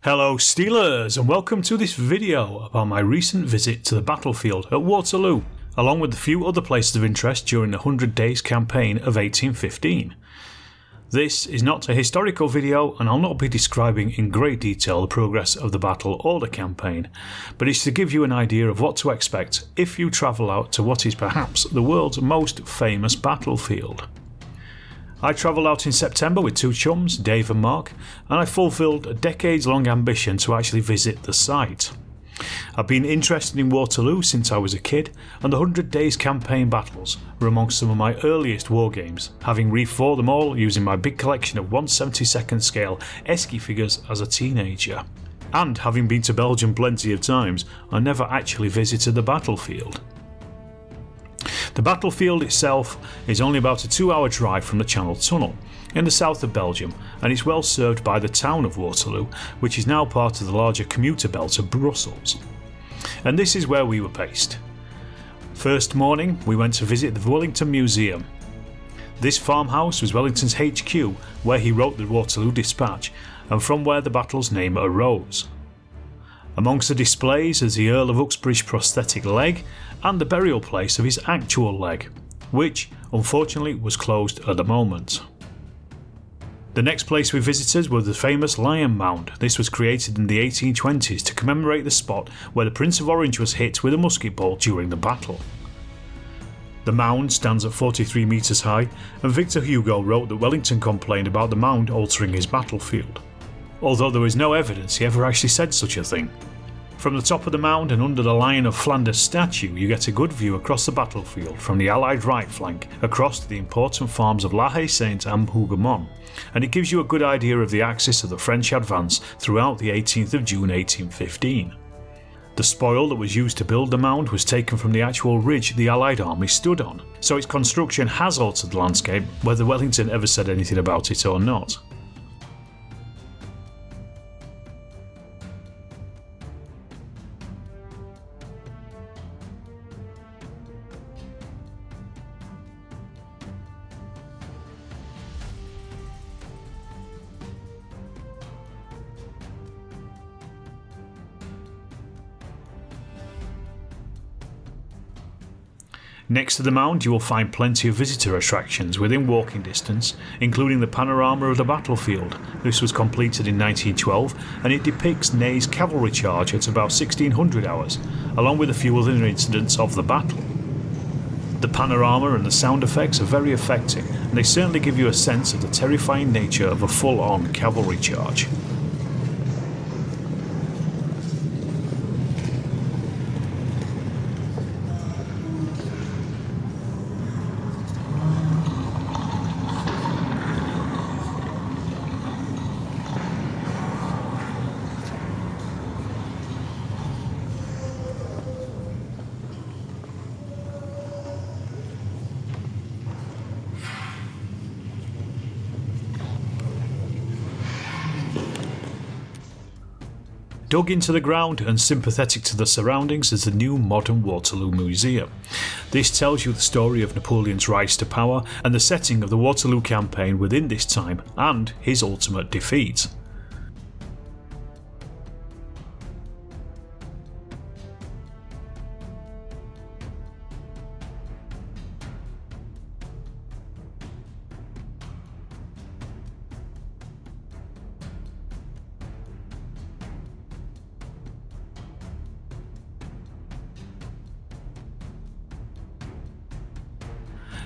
Hello Steelers, and welcome to this video about my recent visit to the battlefield at Waterloo, along with a few other places of interest during the 100 Days campaign of 1815. This is not a historical video, and I'll not be describing in great detail the progress of the battle or the campaign, but it's to give you an idea of what to expect if you travel out to what is perhaps the world's most famous battlefield. I travelled out in September with two chums, Dave and Mark, and I fulfilled a decades-long ambition to actually visit the site. I've been interested in Waterloo since I was a kid, and the 100 Days campaign battles were amongst some of my earliest wargames, having refought them all using my big collection of 1/72nd scale Esky figures as a teenager. And having been to Belgium plenty of times, I never actually visited the battlefield. The battlefield itself is only about a 2-hour drive from the Channel Tunnel in the south of Belgium, and is well served by the town of Waterloo, which is now part of the larger commuter belt of Brussels. And this is where we were based. First morning we went to visit the Wellington Museum. This farmhouse was Wellington's HQ, where he wrote the Waterloo Dispatch, and from where the battle's name arose. Amongst the displays is the Earl of Uxbridge's prosthetic leg and the burial place of his actual leg, which unfortunately was closed at the moment. The next place we visited was the famous Lion Mound. This was created in the 1820s to commemorate the spot where the Prince of Orange was hit with a musket ball during the battle. The mound stands at 43 metres high, and Victor Hugo wrote that Wellington complained about the mound altering his battlefield, although there is no evidence he ever actually said such a thing. From the top of the mound and under the Lion of Flanders statue, you get a good view across the battlefield from the Allied right flank across to the important farms of La Haye-Sainte and Hougoumont, and it gives you a good idea of the axis of the French advance throughout the 18th of June 1815. The spoil that was used to build the mound was taken from the actual ridge the Allied army stood on, so its construction has altered the landscape, whether Wellington ever said anything about it or not. Next to the mound you will find plenty of visitor attractions within walking distance, including the panorama of the battlefield. This was completed in 1912 and it depicts Ney's cavalry charge at about 1600 hours, along with a few other incidents of the battle. The panorama and the sound effects are very affecting, and they certainly give you a sense of the terrifying nature of a full-on cavalry charge. Dug into the ground and sympathetic to the surroundings is the new modern Waterloo Museum. This tells you the story of Napoleon's rise to power and the setting of the Waterloo campaign within this time and his ultimate defeat.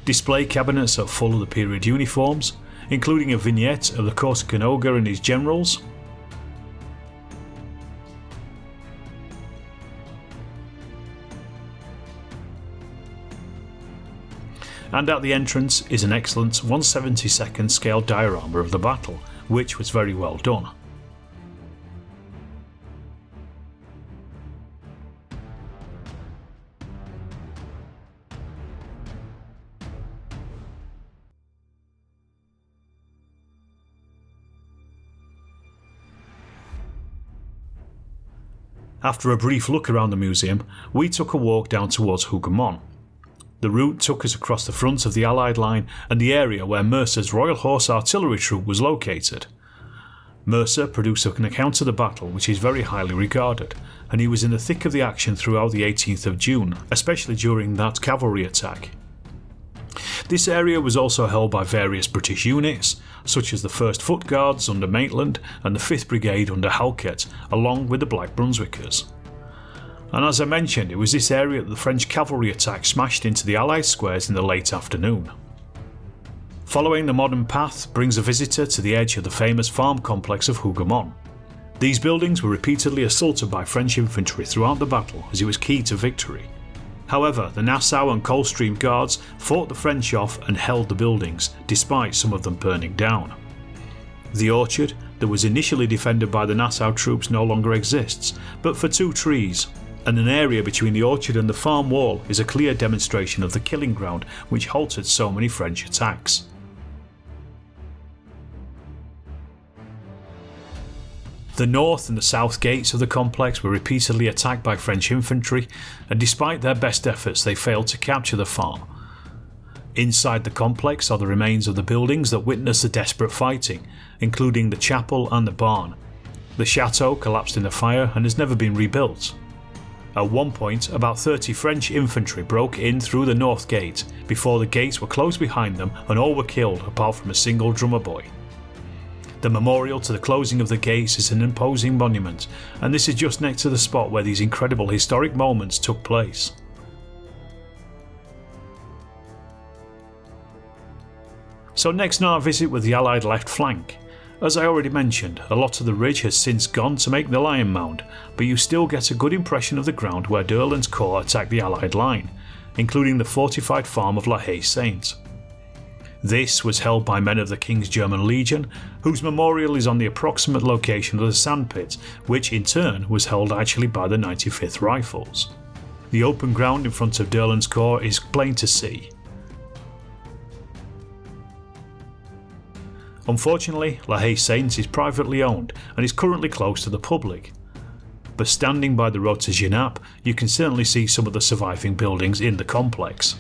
Display cabinets are full of the period uniforms, including a vignette of the Corsican ogre and his generals. And at the entrance is an excellent 1/72nd scale diorama of the battle, which was very well done. After a brief look around the museum, we took a walk down towards Hougoumont. The route took us across the front of the Allied line and the area where Mercer's Royal Horse Artillery Troop was located. Mercer produced an account of the battle which is very highly regarded, and he was in the thick of the action throughout the 18th of June, especially during that cavalry attack. This area was also held by various British units, such as the 1st Foot Guards under Maitland and the 5th Brigade under Halkett, along with the Black Brunswickers. And as I mentioned, it was this area that the French cavalry attack smashed into the Allied squares in the late afternoon. Following the modern path brings a visitor to the edge of the famous farm complex of Hougoumont. These buildings were repeatedly assaulted by French infantry throughout the battle as it was key to victory. However, the Nassau and Coldstream Guards fought the French off and held the buildings, despite some of them burning down. The orchard, that was initially defended by the Nassau troops, no longer exists, but for 2 trees, and an area between the orchard and the farm wall is a clear demonstration of the killing ground which halted so many French attacks. The north and the south gates of the complex were repeatedly attacked by French infantry, and despite their best efforts they failed to capture the farm. Inside the complex are the remains of the buildings that witnessed the desperate fighting, including the chapel and the barn. The chateau collapsed in the fire and has never been rebuilt. At one point, about 30 French infantry broke in through the north gate before the gates were closed behind them and all were killed apart from a single drummer boy. The memorial to the closing of the gates is an imposing monument, and this is just next to the spot where these incredible historic moments took place. So next on our visit with the Allied left flank. As I already mentioned, a lot of the ridge has since gone to make the Lion Mound, but you still get a good impression of the ground where D'Erlin's corps attacked the Allied line, including the fortified farm of La Haye-Sainte. This was held by men of the King's German Legion, whose memorial is on the approximate location of the sandpit, which in turn was held actually by the 95th Rifles. The open ground in front of D'Erlin's corps is plain to see. Unfortunately, La Haye-Sainte is privately owned and is currently closed to the public. But standing by the road to Genappe, you can certainly see some of the surviving buildings in the complex.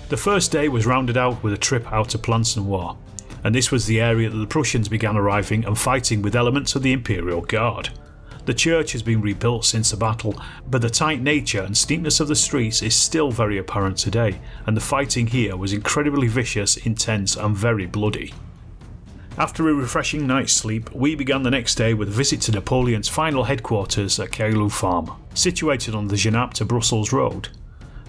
The first day was rounded out with a trip out to Plancenoit, and this was the area that the Prussians began arriving and fighting with elements of the Imperial Guard. The church has been rebuilt since the battle, but the tight nature and steepness of the streets is still very apparent today, and the fighting here was incredibly vicious, intense and very bloody. After a refreshing night's sleep, we began the next day with a visit to Napoleon's final headquarters at Caillou Farm, situated on the Genappe to Brussels road.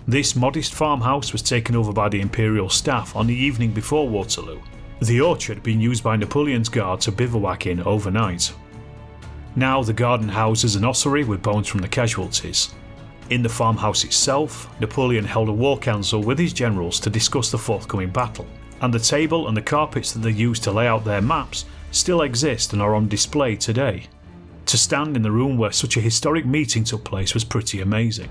This modest farmhouse was taken over by the Imperial staff on the evening before Waterloo, the orchard being used by Napoleon's guard to bivouac in overnight. Now the garden houses an ossuary with bones from the casualties. In the farmhouse itself, Napoleon held a war council with his generals to discuss the forthcoming battle, and the table and the carpets that they used to lay out their maps still exist and are on display today. To stand in the room where such a historic meeting took place was pretty amazing.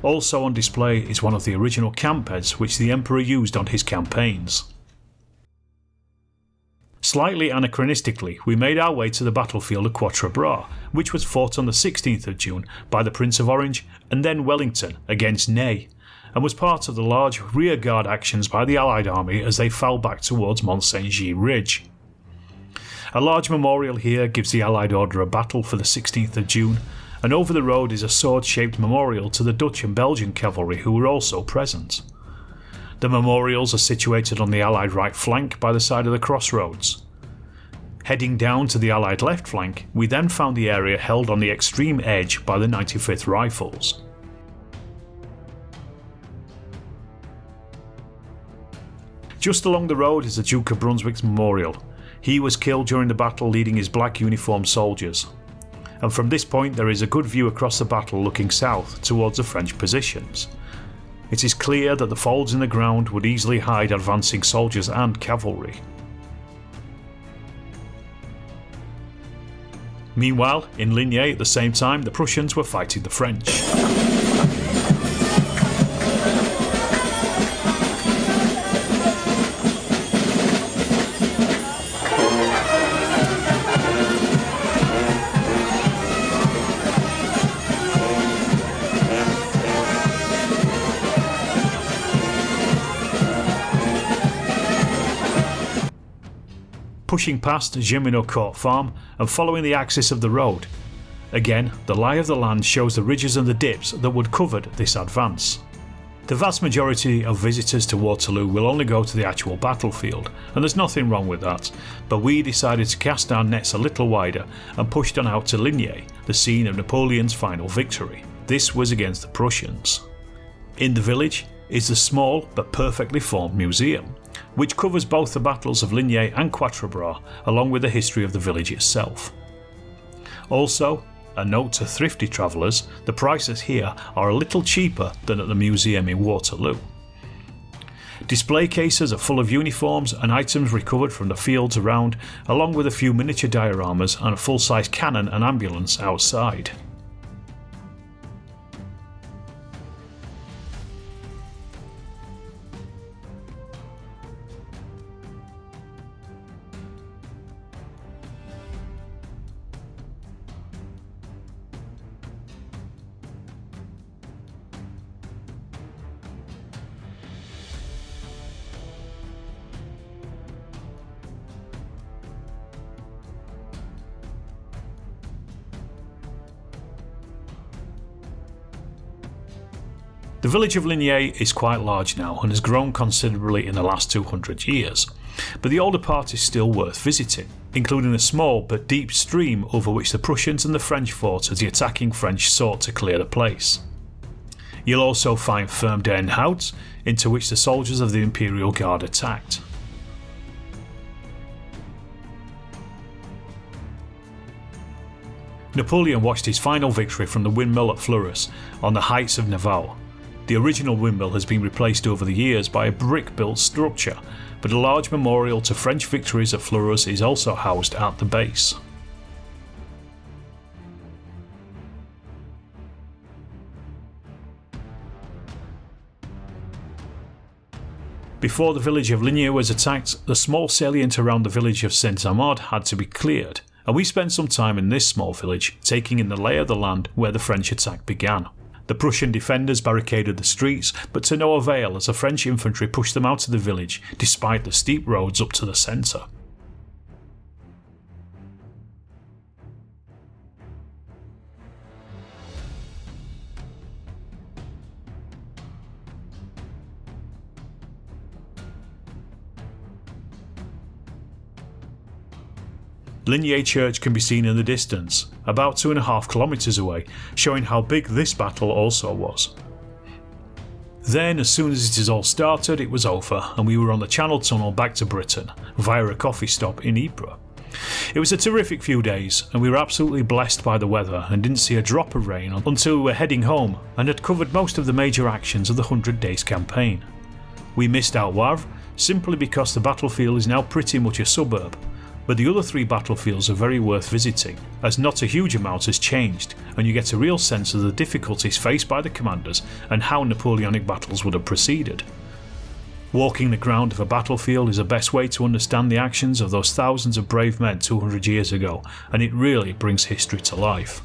Also on display is one of the original camp beds which the Emperor used on his campaigns. Slightly anachronistically, we made our way to the battlefield of Quatre Bras, which was fought on the 16th of June by the Prince of Orange and then Wellington against Ney, and was part of the large rearguard actions by the Allied army as they fell back towards Mont Saint-Gilles Ridge. A large memorial here gives the Allied order of battle for the 16th of June, and over the road is a sword-shaped memorial to the Dutch and Belgian cavalry who were also present. The memorials are situated on the Allied right flank by the side of the crossroads. Heading down to the Allied left flank, we then found the area held on the extreme edge by the 95th Rifles. Just along the road is the Duke of Brunswick's memorial. He was killed during the battle leading his black uniformed soldiers. And from this point there is a good view across the battle looking south towards the French positions. It is clear that the folds in the ground would easily hide advancing soldiers and cavalry. Meanwhile, in Ligny at the same time, the Prussians were fighting the French. pushing past Gemino Court Farm and following the axis of the road. Again, the lie of the land shows the ridges and the dips that would covered this advance. The vast majority of visitors to Waterloo will only go to the actual battlefield, and there's nothing wrong with that, but we decided to cast our nets a little wider and pushed on out to Ligny, the scene of Napoleon's final victory. This was against the Prussians. In the village is the small but perfectly formed museum, which covers both the battles of Ligny and Quatre Bras, along with the history of the village itself. Also, a note to thrifty travellers, the prices here are a little cheaper than at the museum in Waterloo. Display cases are full of uniforms and items recovered from the fields around, along with a few miniature dioramas and a full-size cannon and ambulance outside. The village of Ligny is quite large now and has grown considerably in the last 200 years, but the older part is still worth visiting, including a small but deep stream over which the Prussians and the French fought as the attacking French sought to clear the place. You'll also find Ferme den Hout, into which the soldiers of the Imperial Guard attacked. Napoleon watched his final victory from the windmill at Fleurus on the heights of Navarre. The original windmill has been replaced over the years by a brick-built structure, but a large memorial to French victories at Fleurus is also housed at the base. Before the village of Ligny was attacked, the small salient around the village of Saint-Amand had to be cleared, and we spent some time in this small village, taking in the lay of the land where the French attack began. The Prussian defenders barricaded the streets, but to no avail as the French infantry pushed them out of the village despite the steep roads up to the centre. Ligny Church can be seen in the distance, about 2.5 kilometres away, showing how big this battle also was. Then, as soon as it is all started, it was over, and we were on the Channel Tunnel back to Britain, via a coffee stop in Ypres. It was a terrific few days, and we were absolutely blessed by the weather and didn't see a drop of rain until we were heading home and had covered most of the major actions of the 100 Days campaign. We missed out Wavre, simply because the battlefield is now pretty much a suburb, but the other 3 battlefields are very worth visiting, as not a huge amount has changed, and you get a real sense of the difficulties faced by the commanders and how Napoleonic battles would have proceeded. Walking the ground of a battlefield is the best way to understand the actions of those thousands of brave men 200 years ago, and it really brings history to life.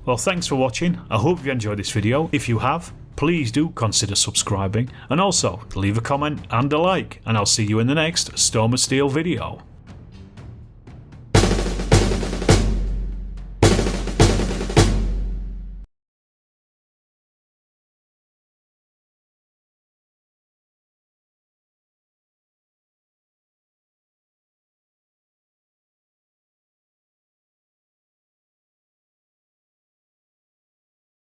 Well, thanks for watching. I hope you enjoyed this video. If you have, please do consider subscribing, and also leave a comment and a like, and I'll see you in the next Storm of Steel video.